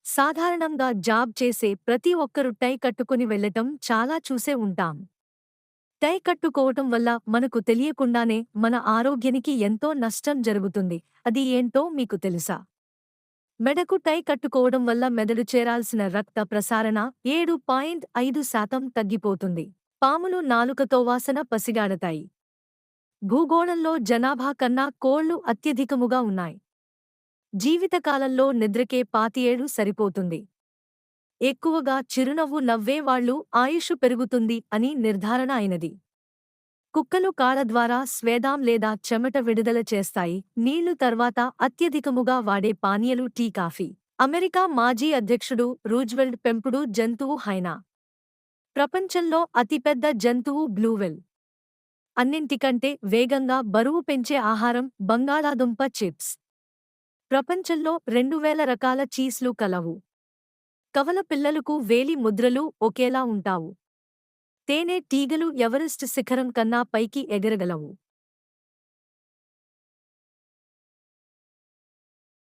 సాధారణంగా జాబ్ చేసే ప్రతి ఒక్కరు టై కట్టుకుని వెళ్ళటం చాలా చూసే ఉంటాం. టై కట్టుకోవటం వల్ల మనకు తెలియకుండానే మన ఆరోగ్యానికి ఎంతో నష్టం జరుగుతుంది. అది ఏంటో మీకు తెలుసా? మెడకు టై కట్టుకోవడం వల్ల మెదడు చేరాల్సిన రక్త ప్రసారణ 7.5% తగ్గిపోతుంది. పాములు నాలుకతో వాసన పసిగాడతాయి. భూగోళంలో జనాభా కన్నా కోళ్లు అత్యధికముగా ఉన్నాయి. జీవితకాలంలో నిద్రకే 27 సరిపోతుంది. ఎక్కువగా చిరునవ్వు నవ్వేవాళ్లు ఆయుష్ పెరుగుతుంది అని నిర్ధారణ అయినది. కుక్కలు కాళ్ల ద్వారా స్వేదం లేదా చెమట విడుదల చేస్తాయి. నీళ్లు తర్వాత అత్యధికముగా వాడే పానీయాలు టీ, కాఫీ. అమెరికా మాజీ అధ్యక్షుడు రూజ్వెల్ట్ పెంపుడు జంతువు హైనా. ప్రపంచంలో అతిపెద్ద జంతువు బ్లూవెల్. అన్నింటికంటే వేగంగా బరువు పెంచే ఆహారం బంగాళాదుంప చిప్స్. ప్రపంచంలో 2000 రకాల చీజ్లు కలవు. కవల పిల్లలకు వేలి ముద్రలు ఒకేలా ఉంటావు. తేనె టీగలు ఎవరెస్ట్ శిఖరం కన్నా పైకి ఎగరగలవు.